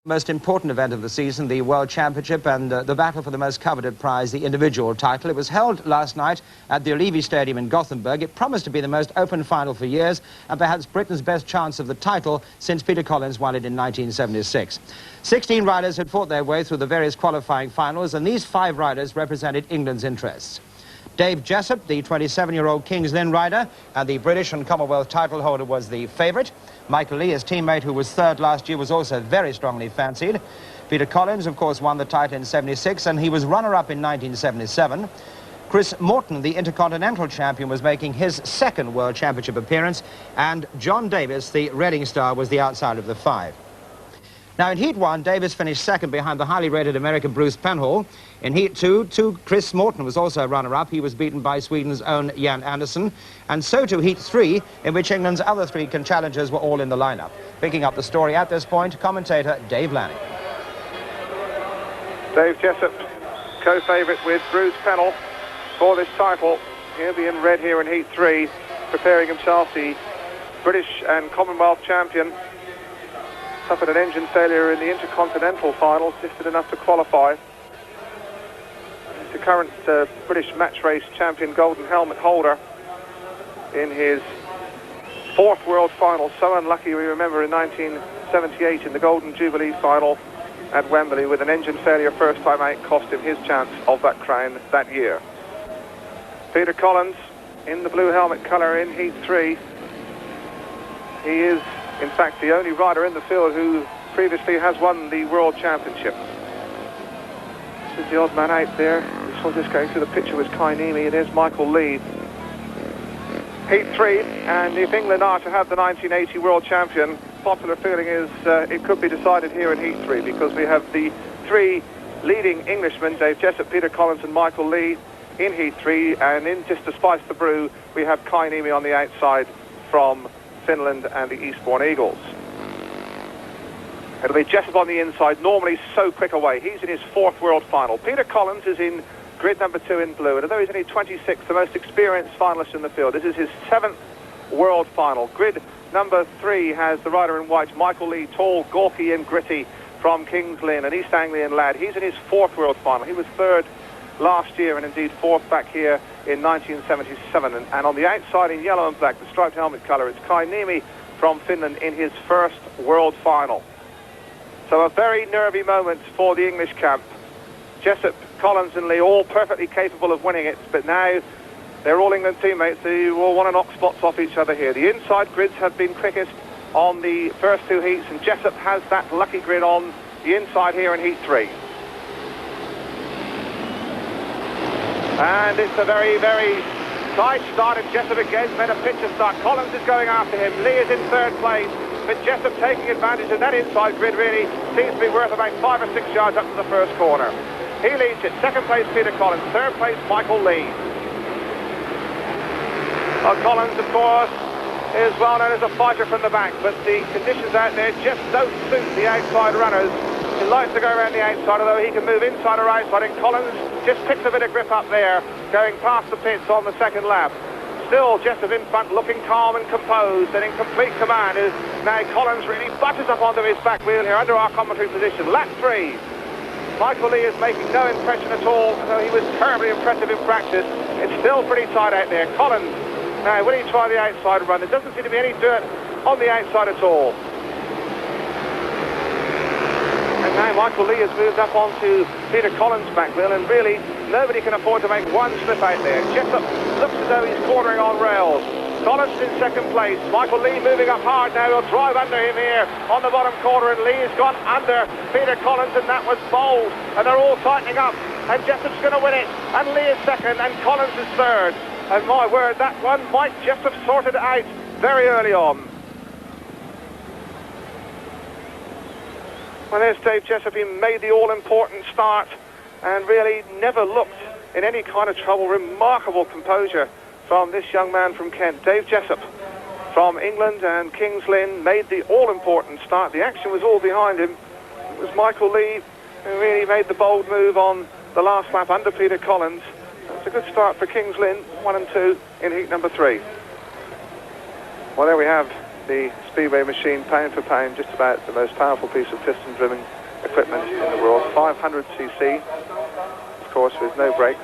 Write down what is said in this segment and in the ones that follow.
Most important event of the season, the World Championship and the battle for the most coveted prize, the individual title. It was held last night at the Ullevi Stadium in Gothenburg. It promised to be the most open final for years and perhaps Britain's best chance of the title since Peter Collins won it in 1976. 16 riders had fought their way through the various qualifying finals, and these 5 riders represented England's interests. Dave Jessup, the 27-year-old Kings Lynn rider and the British and Commonwealth title holder, was the favourite. Michael Lee, his teammate, who was third last year, was also very strongly fancied. Peter Collins, of course, won the title in '76, and he was runner-up in 1977. Chris Morton, the Intercontinental champion, was making his second World Championship appearance, and John Davis, the Reading star, was the outsider of the 5. Now, in Heat 1, Davis finished second behind the highly rated American Bruce Penhall. In Heat 2, Chris Morton was also a runner-up. He was beaten by Sweden's own Jan Andersson. And so to Heat 3, in which England's other 3 challengers were all in the lineup. Picking up the story at this point, commentator Dave Lanning. Dave Jessup, co-favourite with Bruce Penhall for this title. He'll be in red here in Heat 3, preparing himself, the British and Commonwealth champion. Suffered an engine failure in the Intercontinental final, just did enough to qualify. He's the current British match race champion, golden helmet holder, in his 4th world final. So unlucky, we remember, in 1978 in the Golden Jubilee final at Wembley, with an engine failure first time out, cost him his chance of that crown that year. Peter Collins in the blue helmet colour in Heat 3. He is, in fact, the only rider in the field who previously has won the World Championship. This is the odd man out there. This was just going through the picture with Kai Niemi, and there's Michael Lee. Heat 3, and if England are to have the 1980 World Champion, popular feeling is it could be decided here in Heat 3, because we have the 3 leading Englishmen, Dave Jessup, Peter Collins and Michael Lee, in Heat 3, and in just to spice the brew, we have Kai Niemi on the outside from Finland and the Eastbourne Eagles. It'll be Jessup on the inside, normally so quick away. He's in his 4th world final. Peter Collins is in grid number 2 in blue, and although he's only 26, the most experienced finalist in the field, this is his 7th world final. Grid number 3 has the rider in white, Michael Lee, tall, gawky and gritty, from Kings Lynn, an East Anglian lad. He's in his 4th world final. He was 3rd last year, and indeed 4th back here in 1977. And on the outside in yellow and black, the striped helmet colour, it's Kai Niemi from Finland in his 1st world final. So a very nervy moment for the English camp. Jessup, Collins and Lee all perfectly capable of winning it, but now they're all England teammates who will want to knock spots off each other here. The inside grids have been quickest on the first 2 heats, and Jessup has that lucky grid on the inside here in Heat 3. And it's a very, very tight start, and Jessup again made a picture start. Collins is going after him. Lee is in 3rd place, but Jessup taking advantage of that inside grid really seems to be worth about 5 or 6 yards up to the first corner. He leads it. 2nd place, Peter Collins. 3rd place, Michael Lee. Well, Collins, of course, is well known as a fighter from the back, but the conditions out there just don't suit the outside runners. He likes to go around the outside, although he can move inside or outside, and Collins just picks a bit of grip up there, going past the pits on the 2nd lap. Still Jessup in front, looking calm and composed and in complete command, as now Collins really butters up onto his back wheel here under our commentary position. Lap 3. Michael Lee is making no impression at all, although he was terribly impressive in practice. It's still pretty tight out there. Collins, now will he try the outside run? There doesn't seem to be any dirt on the outside at all. And now Michael Lee has moved up onto Peter Collins' back wheel, and really nobody can afford to make one slip out there. Jessup looks as though he's cornering on rails. Collins in 2nd place. Michael Lee moving up hard now. He'll drive under him here on the bottom corner, and Lee's gone under Peter Collins, and that was bold. And they're all tightening up, and Jessup's going to win it. And Lee is 2nd, and Collins is 3rd. And my word, that one might just have sorted out very early on. Well, there's Dave Jessup. He made the all-important start and really never looked in any kind of trouble. Remarkable composure from this young man from Kent. Dave Jessup from England and Kings Lynn made the all-important start. The action was all behind him. It was Michael Lee who really made the bold move on the last lap under Peter Collins. It's a good start for Kings Lynn, 1 and 2 in heat number 3. Well, there we have the Speedway machine, pound for pound, just about the most powerful piece of piston-driven equipment in the world. 500cc, of course, with no brakes.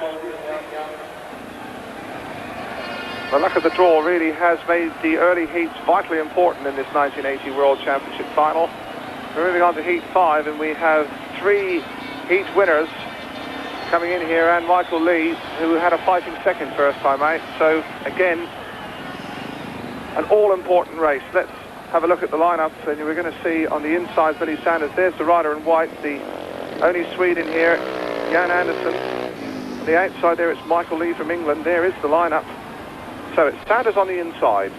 The luck of the draw really has made the early heats vitally important in this 1980 World Championship final. We're moving on to Heat 5, and we have 3 heat winners coming in here, and Michael Lee, who had a fighting second first time out. So, again, an all-important race. Let's have a look at the lineup, and we're going to see on the inside Billy Sanders. There's the rider in white, the only Swede in here, Jan Andersson. On the outside there, it's Michael Lee from England. There is the lineup. So it's Sanders on the inside,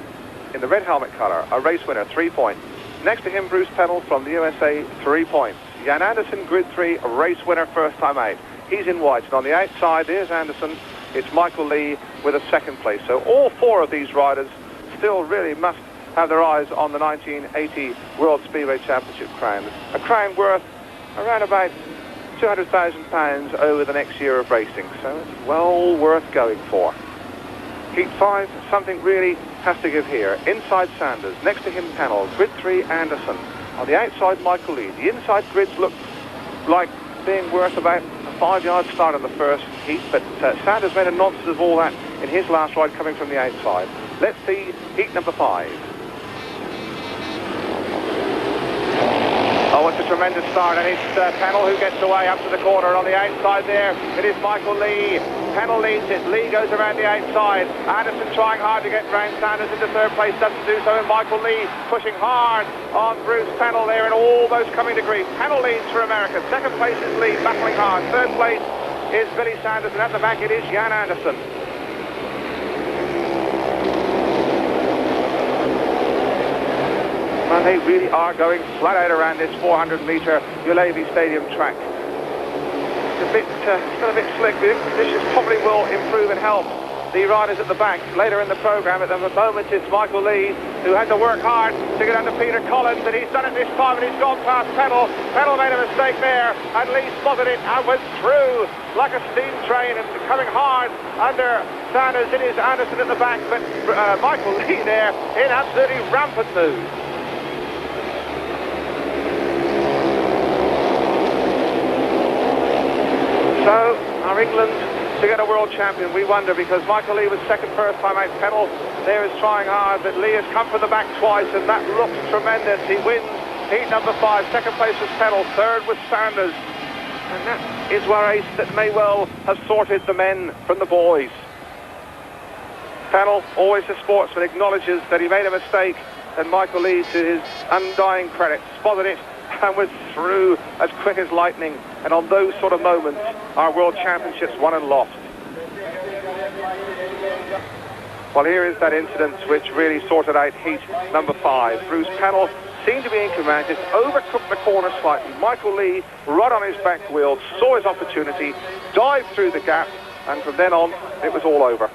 in the red helmet colour, a race winner, 3 points. Next to him, Bruce Pennell from the USA, 3 points. Jan Andersson, grid 3, a race winner, first time out. He's in white, and on the outside, there's Andersson. It's Michael Lee with a second place. So all 4 of these riders still really must have their eyes on the 1980 World Speedway Championship crown. A crown worth around about £200,000 over the next year of racing. So it's well worth going for. Heat 5, something really has to give here. Inside Sanders, next to him Pennell, grid 3 Andersson. On the outside Michael Lee. The inside grids look like being worth about a 5-yard start in the first heat, but Sanders made a nonsense of all that in his last ride coming from the outside. Let's see heat number 5. Oh, it's a tremendous start, and it's Pennell who gets away up to the corner. On the outside there, it is Michael Lee. Pennell leads it. Lee goes around the outside. Andersson trying hard to get round Sanders into third place. Doesn't do so, and Michael Lee pushing hard on Bruce Pennell there and almost coming to grief. Pennell leads for America. Second place is Lee, battling hard. Third place is Billy Sanders, and at the back it is Jan Andersson. And they really are going flat out around this 400-metre Ullevi Stadium track. It's still a bit slick. The conditions probably will improve and help the riders at the back later in the programme. At the moment, it's Michael Lee who had to work hard to get under Peter Collins, and he's done it this time, and he's gone past Pennell. Pennell made a mistake there, and Lee spotted it and went through like a steam train and coming hard under Sanders. It is Andersson at the back, but Michael Lee there in absolutely rampant mood. So, are England to get a world champion? We wonder, because Michael Lee was second first time out. Pennell there is trying hard, but Lee has come from the back twice, and that looks tremendous. He wins heat number 5. Second place was Pennell. Third was Sanders. And that is where race that may well have sorted the men from the boys. Pennell, always a sportsman, acknowledges that he made a mistake, and Michael Lee, to his undying credit, spotted it and was through as quick as lightning. And on those sort of moments, our World Championships won and lost. Well, here is that incident which really sorted out heat number 5. Bruce Pennell seemed to be in command, just overcooked the corner slightly. Michael Lee, right on his back wheel, saw his opportunity, dived through the gap, and from then on, it was all over.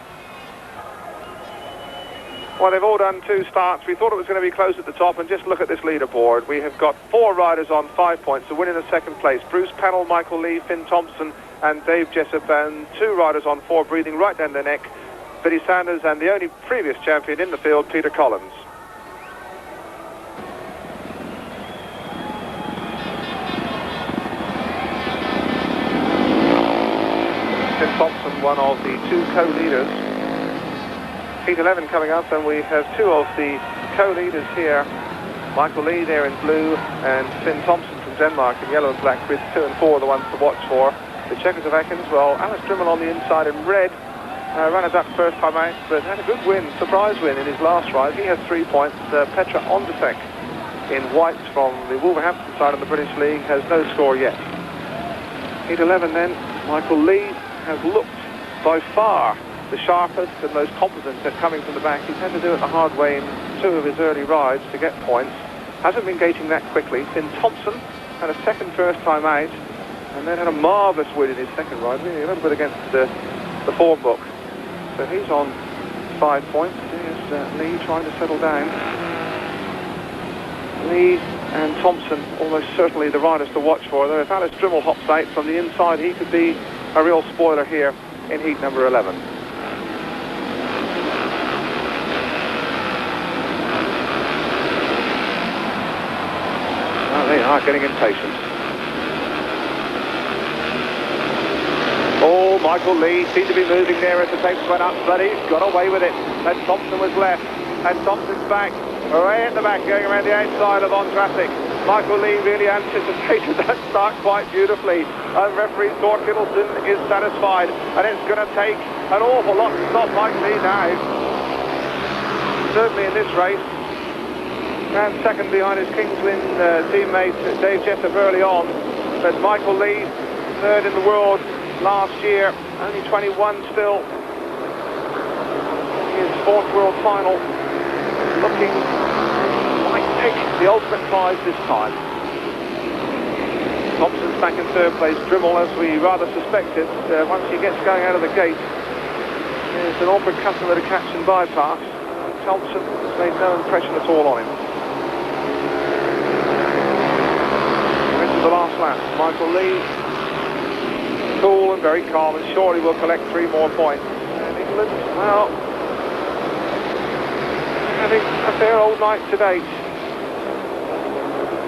Well, they've all done 2 starts. We thought it was going to be close at the top, and just look at this leaderboard. We have got 4 riders on 5 points, the winner in the second place. Bruce Pennell, Michael Lee, Finn Thompson, and Dave Jessup, and 2 riders on 4, breathing right down their neck. Billy Sanders and the only previous champion in the field, Peter Collins. Finn Thompson, one of the 2 co-leaders. Heat 11 coming up, and we have 2 of the co-leaders here. Michael Lee there in blue, and Finn Thompson from Denmark in yellow and black. Grids 2 and 4 are the ones to watch for. The Czechoslovakians, well, Alice Drimmel on the inside in red. Ran a duck first time out, but had a good win, surprise win in his last ride. He has 3 points. Petra Ondesek in white from the Wolverhampton side of the British League has no score yet. Heat 11 then, Michael Lee has looked by far the sharpest and most competent at coming from the back. He's had to do it the hard way in 2 of his early rides to get points. Hasn't been gating that quickly. Finn Thompson had a second first time out, and then had a marvellous win in his second ride, really a little bit against the form book. So he's on 5 points. There's Lee trying to settle down. Lee and Thompson almost certainly the riders to watch for, though if Alice Drimmel hops out from the inside, he could be a real spoiler here in heat number 11. are getting impatient. Oh, Michael Lee seemed to be moving there as the tapes went up, but he's got away with it. And Thompson was left, and Thompson's back, way at the back, going around the outside of Ondrasik. Michael Lee really anticipated that start quite beautifully. Referee Thor Kittleson is satisfied, and it's going to take an awful lot to stop Mike Lee now. Certainly in this race. And second behind his Kings Lynn teammate Dave Jessup early on. But Michael Lee, third in the world last year, only 21 still. His fourth world final, looking might take the ultimate prize this time. Thompson's back in third place. Drimmel, as we rather suspected, once he gets going out of the gate, is an awkward customer to catch and bypass. Thompson has made no impression at all on him. Into the last lap. Michael Lee, cool and very calm, and surely will collect 3 more points. And England, well, having a fair old night to date.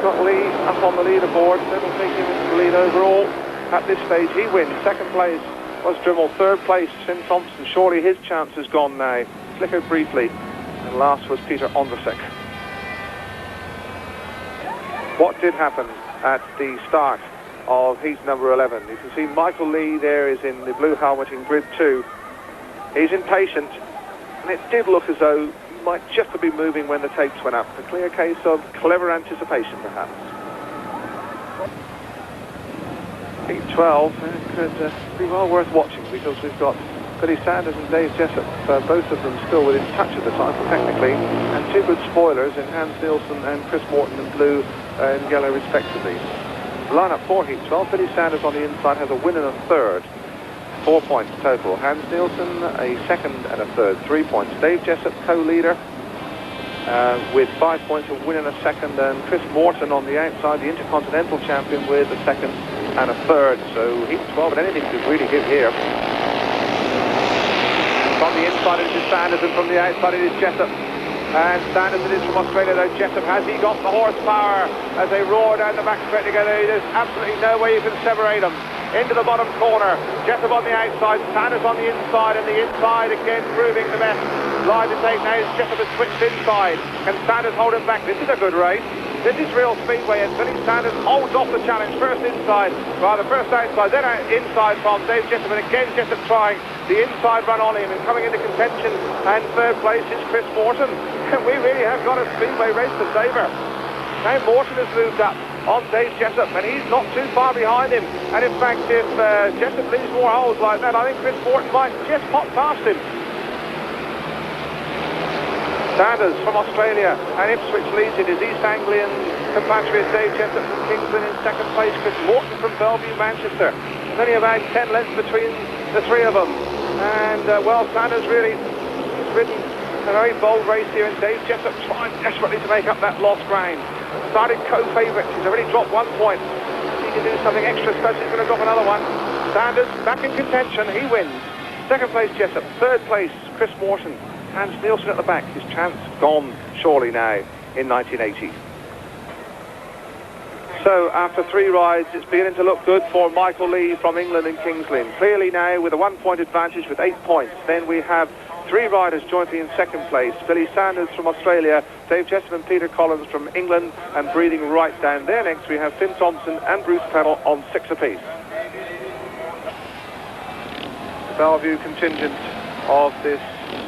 Got Lee up on the leaderboard. That'll take him into the lead overall. At this stage, he wins. Second place was Drimmel. Third place, Finn Thompson. Surely his chance is gone now. Flickered briefly. And last was Peter Ondrasik. What did happen at the start of heat number 11? You can see Michael Lee there is in the blue helmet in grid 2. He's impatient, and it did look as though he might just have been moving when the tapes went up. A clear case of clever anticipation, perhaps. Heat 12 could be well worth watching, because we've got Billy Sanders and Dave Jessup, both of them still within touch of the title technically, and 2 good spoilers in Hans Nielsen and Chris Morton in blue and yellow respectively. Line-up for Heat 12, Billy Sanders on the inside has a win and a third, 4 points total. Hans Nielsen a second and a third, 3 points. Dave Jessup co-leader with 5 points, a win and a second, and Chris Morton on the outside, the Intercontinental champion, with a second and a third. So Heat 12, and anything could really hit here. From the inside it is Sanders, and from the outside it is Jessup. And Sanders it is from Australia, though. Jessup, has he got the horsepower as they roar down the back straight together? There's absolutely no way you can separate them. Into the bottom corner, Jessup on the outside, Sanders on the inside, and the inside again proving the best. Line to take now, Jessup has switched inside. Can Sanders hold him back? This is a good race. This is real Speedway, and Billy Sanders holds off the challenge. First inside, rather first outside, then inside from Dave Jessup, and again Jessup trying the inside run on him and coming into contention. And third place is Chris Morton. We really have got a Speedway race to savour. Now Morton has moved up on Dave Jessup, and he's not too far behind him. And in fact, if Jessup leaves more holes like that, I think Chris Morton might just pop past him. Sanders from Australia, and Ipswich leads it. His East Anglian compatriot Dave Jessup from Kingston in second place. Chris Morton from Bellevue, Manchester. There's only about 10 lengths between the 3 of them. And, well, Sanders really has ridden a very bold race here, and Dave Jessup trying desperately to make up that lost ground. Started co-favourite. He's already dropped 1 point. If he can do something extra special, he's going to drop another one. Sanders back in contention. He wins. Second place Jessup. Third place Chris Morton. Hans Nielsen at the back. His chance gone surely now in 1980. So after 3 rides, it's beginning to look good for Michael Lee from England and Kings Lynn. Clearly now with a 1-point advantage with 8 points. Then we have 3 riders jointly in second place. Billy Sanders from Australia, Dave Jessup and Peter Collins from England, and breathing right down there next we have Finn Thompson and Bruce Pennell on 6 apiece. The Bellevue contingent of this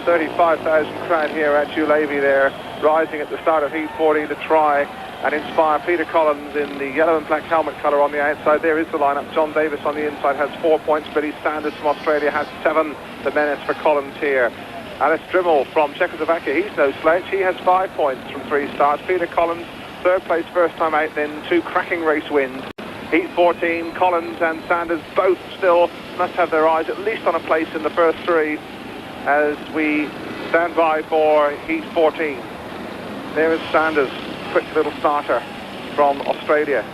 35,000 crowd here at Ullevi there, rising at the start of Heat 14 to try and inspire Peter Collins in the yellow and black helmet colour on the outside. There is the lineup. John Davis on the inside has 4 points. Billy Sanders from Australia has 7. The menace for Collins here. Alice Drimmel from Czechoslovakia, he's no slouch. He has 5 points from 3 starts. Peter Collins, third place first time out, then 2 cracking race wins. Heat 14, Collins and Sanders both still must have their eyes at least on a place in the first 3 as we stand by for Heat 14. There is Sanders, quick little starter from Australia.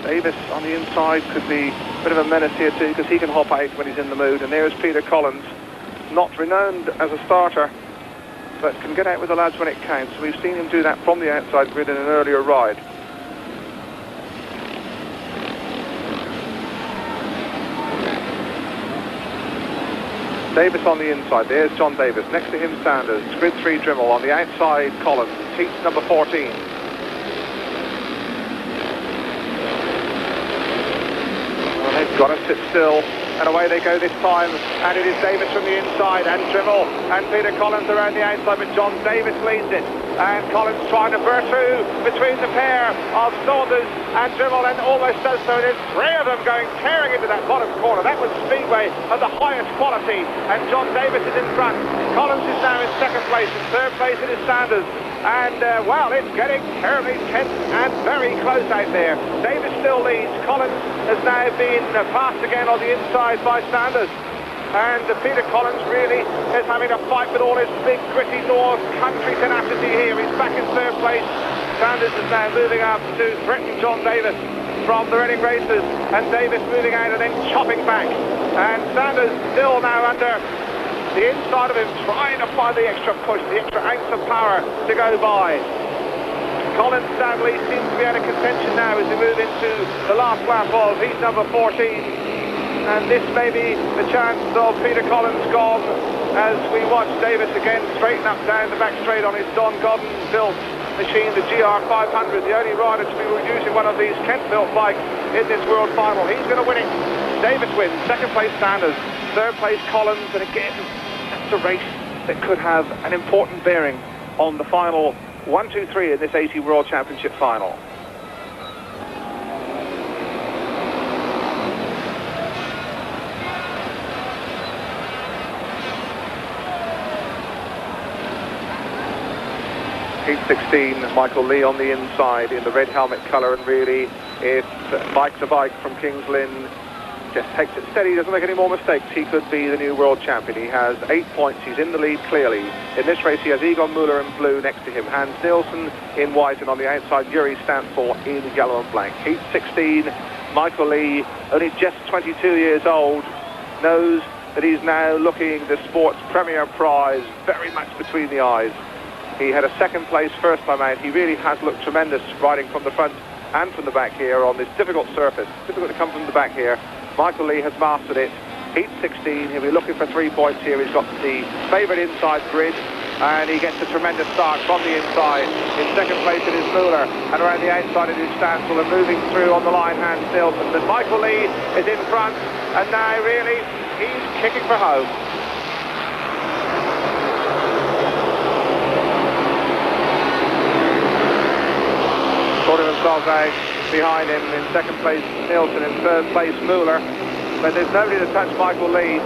Davis on the inside could be a bit of a menace here too, because he can hop out when he's in the mood. And there's Peter Collins, not renowned as a starter, but can get out with the lads when it counts. We've seen him do that from the outside grid in an earlier ride. Davis on the inside. There's John Davis. Next to him, Sanders. Grid 3 Dremel. On the outside, Collins. Heat number 14. Well, they've got to sit still. And away they go this time. And it is Davis from the inside. And Dremel and Peter Collins around the outside. But John Davis leads it. And Collins trying to burst through between the pair of Saunders and Dremel, and almost does so. There's three of them going tearing into that bottom corner. That was Speedway of the highest quality, and John Davis is in front. Collins is now in second place. In third place it is Sanders. And, well, it's getting terribly tense and very close out there. Davis still leads. Collins has now been passed again on the inside by Sanders. And Peter Collins really is having a fight with all his big, gritty North Country tenacity here. He's back in third place. Sanders is now moving up to threaten John Davis from the Reading Racers. And Davis moving out and then chopping back. And Sanders still now under the inside of him, trying to find the extra push, the extra ounce of power to go by. Collins sadly seems to be out of contention now as we move into the last lap of heat number 14. And this may be the chance of Peter Collins gone as we watch Davis again straighten up down the back straight on his Don Godden built machine, the GR500, the only rider to be using one of these Kent-built bikes in this World Final. He's going to win it. Davis wins. Second place Sanders. Third place Collins. And again, that's a race that could have an important bearing on the final 1, 2, 3 in this 80 World Championship final. Heat 16, Michael Lee on the inside in the red helmet colour, and really if bike to bike from Kings Lynn just takes it steady, doesn't make any more mistakes, he could be the new world champion. He has 8 points, he's in the lead clearly. In this race he has Egon Muller in blue next to him, Hans Nielsen in white, and on the outside Yuri Stansel in yellow and black. Heat 16, Michael Lee, only just 22 years old, knows that he's now looking the sport's premier prize very much between the eyes. He had a second place first time out. He really has looked tremendous riding from the front and from the back here on this difficult surface. Difficult to come from the back here. Michael Lee has mastered it. Heat 16, he'll be looking for 3 points here. He's got the favourite inside grid, and he gets a tremendous start from the inside. In second place it is Muller, and around the outside it is Stansel, and moving through on the line Hans Nielsen. But Michael Lee is in front, and now really he's kicking for home. Sorting themselves out behind him. In second place Nielsen, in third place Muller, but there's nobody to touch Michael Lee.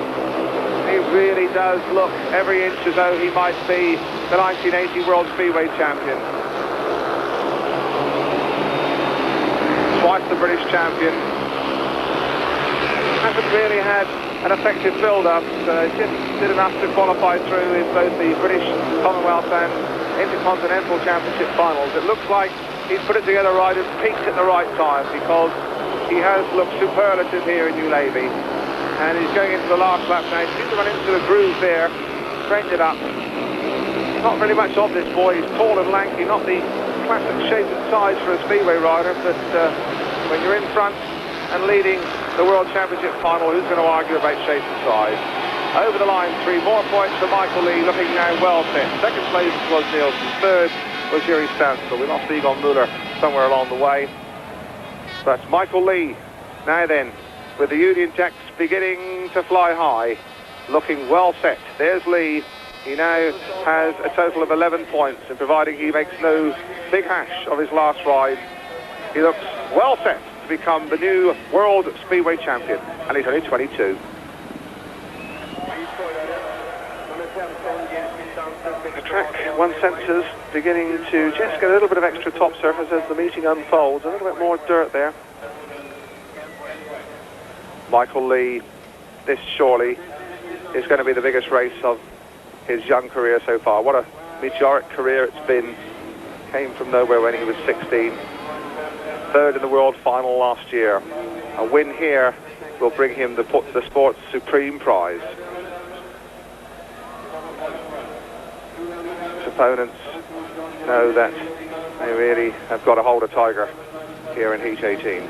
He really does look every inch as though he might be the 1980 World Speedway champion. Twice the British champion. Hasn't really had an effective build-up, just did enough to qualify through in both the British, Commonwealth and Intercontinental Championship finals. It looks like he's put it together right and peaked at the right time, because he has looked superlative here in Ullevi. And he's going into the last lap now. He seems to run into the groove there, straightened it up. Not really much of this boy. He's tall and lanky, not the classic shape and size for a Speedway rider, but when you're in front and leading the World Championship final, who's going to argue about shape and size? Over the line, 3 more points for Michael Lee, looking now well set. Second place was Nielsen. Third was Yuri Stansel. We lost Egon Muller somewhere along the way. But Michael Lee, now then, with the Union Jacks beginning to fly high, looking well set. There's Lee. He now has a total of 11 points, and providing he makes no big hash of his last ride, he looks well set to become the new World Speedway champion, and he's only 22. The track, one sensors beginning to just get a little bit of extra top surface as the meeting unfolds. A little bit more dirt there. Michael Lee, this surely is going to be the biggest race of his young career so far. What a meteoric career it's been. Came from nowhere when he was 16. Third in the world final last year. A win here will bring him the sport's supreme prize. His opponents know that they really have got to hold a tiger here in Heat 18.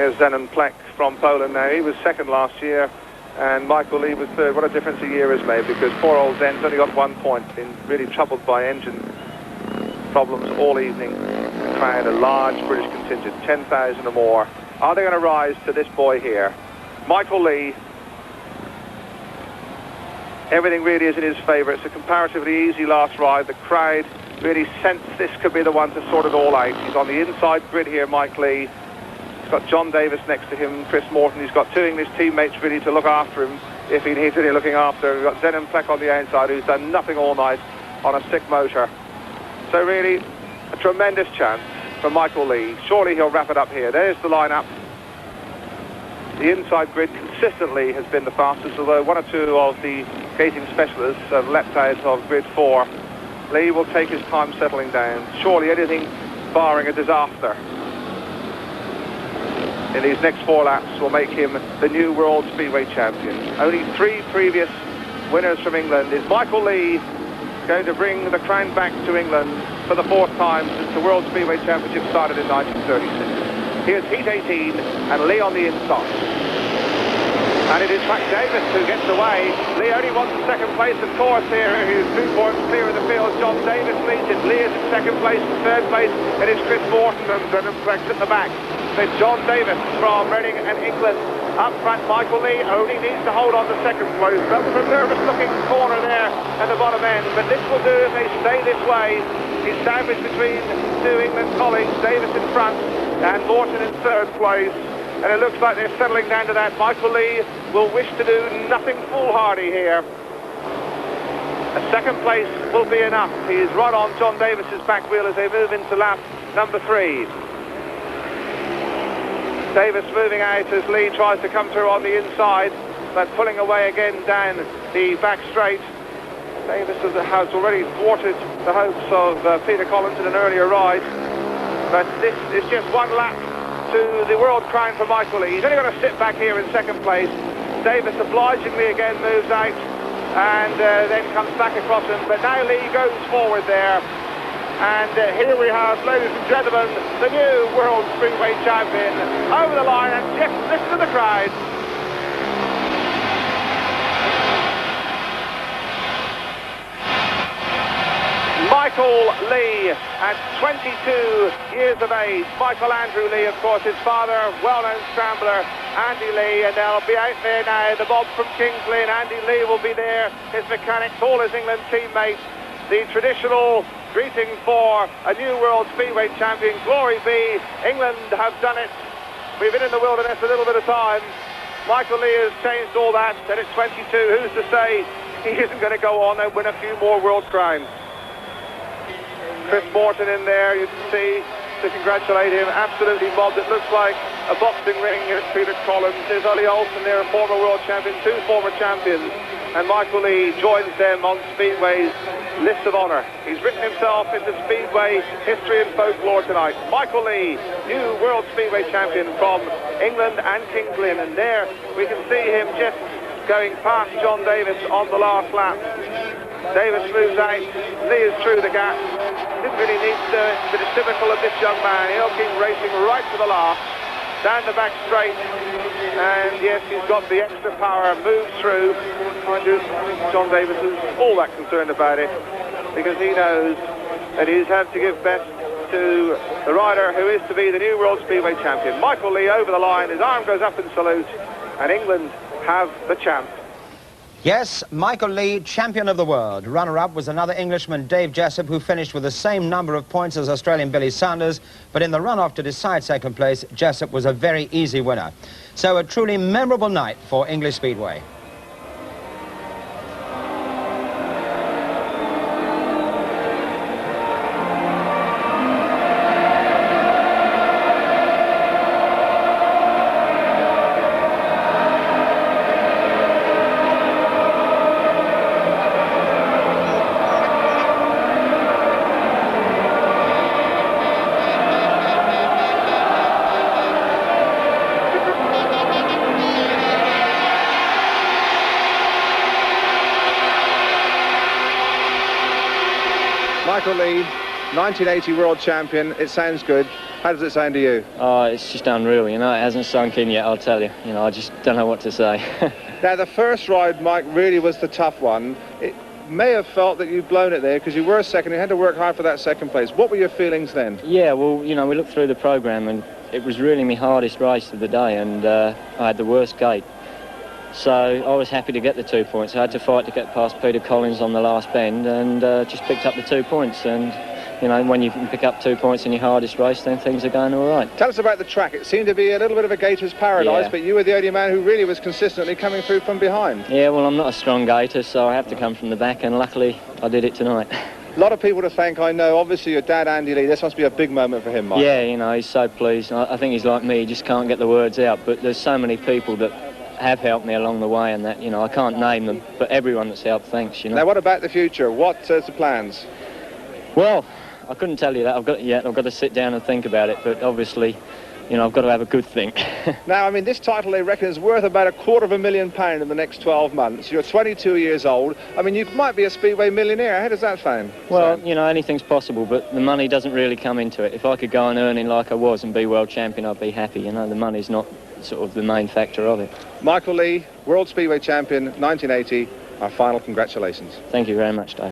There's Zenon Plek from Poland now. He was second last year, and Michael Lee was third. What a difference a year has made, because poor old Zen's only got 1 point. Been really troubled by engine problems all evening. Crowd, a large British contingent, 10,000 or more. Are they going to rise to this boy here? Michael Lee. Everything really is in his favour. It's a comparatively easy last ride. The crowd really sensed this could be the one to sort it all out. He's on the inside grid here, Mike Lee. He's got John Davis next to him, Chris Morton. He's got two English teammates really to look after him if he needs any looking after. We've got Zenon Plek on the outside, who's done nothing all night on a sick motor. So really, a tremendous chance for Michael Lee. Surely he'll wrap it up here. There's the lineup. The inside grid consistently has been the fastest, although one or two of the gating specialists have leapt out of grid 4. Lee will take his time settling down. Surely anything barring a disaster in these next 4 laps will make him the new World Speedway champion. Only 3 previous winners from England. Is Michael Lee going to bring the crown back to England for the 4th time since the World Speedway Championship started in 1936? Here's heat 18 and Lee on the inside. And it is Frank Davis who gets away. Lee only wants the 2nd place, of course, here. He's 2 points clear of the field. John Davis leads it. Lee is in 2nd place and 3rd place. It is Chris Morton and Zenon Plek at the back. So John Davis from Reading and England. Up front, Michael Lee only needs to hold on to 2nd place. That was a nervous-looking corner there at the bottom end. But this will do if they stay this way. He's sandwiched between 2 England colleagues. Davis in front and Morton in 3rd place. And it looks like they're settling down to that. Michael Lee will wish to do nothing foolhardy here. A 2nd place will be enough. He is right on John Davis's back wheel as they move into lap number 3. Davis moving out as Lee tries to come through on the inside, but pulling away again down the back straight. Davis has already thwarted the hopes of Peter Collins in an earlier ride. But this is just 1 lap to the world crown for Michael Lee. He's only going to sit back here in 2nd place. Davis obligingly again moves out and then comes back across him. But now Lee goes forward there. And here we have, ladies and gentlemen, the new World Speedway champion over the line. And just listen to the crowd. Michael Lee, at 22 years of age. Michael Andrew Lee, of course, his father, well-known scrambler, Andy Lee, and they'll be out there now. The Bob from Kingsley and Andy Lee will be there. His mechanics, all his England teammates. The traditional greeting for a new World Speedway champion. Glory be, England have done it. We've been in the wilderness a little bit of time. Michael Lee has changed all that, and at 22, who's to say he isn't going to go on and win a few more world crowns? Chris Morton in there, you can see, to congratulate him, absolutely mobbed. It looks like a boxing ring here at Peter Collins. There's Ollie Olsen there, a former world champion, 2 former champions. And Michael Lee joins them on Speedway's list of honour. He's written himself into Speedway history and folklore tonight. Michael Lee, new World Speedway champion from England and Kings Lynn. And there we can see him just going past John Davis on the last lap. Davis moves out, Lee is through the gap. Didn't really need to do it, but it's typical of this young man. He'll keep racing right to the last, down the back straight. And yes, he's got the extra power, moves through. Mind you, John Davis is all that concerned about it, because he knows that he's had to give best to the rider who is to be the new World Speedway champion. Michael Lee over the line, his arm goes up in salute, and England have the champ. Yes, Michael Lee, champion of the world. Runner-up was another Englishman, Dave Jessup, who finished with the same number of points as Australian Billy Sanders, but in the run-off to decide 2nd place, Jessup was a very easy winner. So a truly memorable night for English Speedway. Michael Lee, 1980 world champion. It sounds good. How does it sound to you? Oh, it's just unreal, you know. It hasn't sunk in yet, I'll tell you. You know, I just don't know what to say. Now, the first ride, Mike, really was the tough one. It may have felt that you'd blown it there because you were second. You had to work hard for that second place. What were your feelings then? Yeah, well, you know, we looked through the programme and it was really my hardest race of the day, and I had the worst gate. So I was happy to get the 2 points. I had to fight to get past Peter Collins on the last bend, and just picked up the 2 points. And you know, when you can pick up 2 points in your hardest race, then things are going all right. Tell us about the track. It seemed to be a little bit of a gator's paradise, Yeah. but you were the only man who really was consistently coming through from behind. Yeah, well, I'm not a strong gator, so I have to come from the back, and luckily I did it tonight. A lot of people to thank, I know. Obviously, your dad, Andy Lee, this must be a big moment for him, Mike. Yeah, you know, he's so pleased. I think he's like me, he just can't get the words out. But there's so many people that have helped me along the way, and that, you know, I can't name them, but everyone that's helped, thanks, you know. Now, what about the future? What's the plans? Well, I couldn't tell you that I've got to sit down and think about it, but obviously, you know, I've got to have a good think. Now, I mean, this title, they reckon, is worth about £250,000 in the next 12 months. You're 22 years old. I mean, you might be a Speedway millionaire. How does that sound? Well, you know, anything's possible, but the money doesn't really come into it. If I could go on earning like I was and be world champion, I'd be happy. You know, the money's not sort of the main factor of it. Michael Lee, World Speedway Champion, 1980. Our final congratulations. Thank you very much, Dave.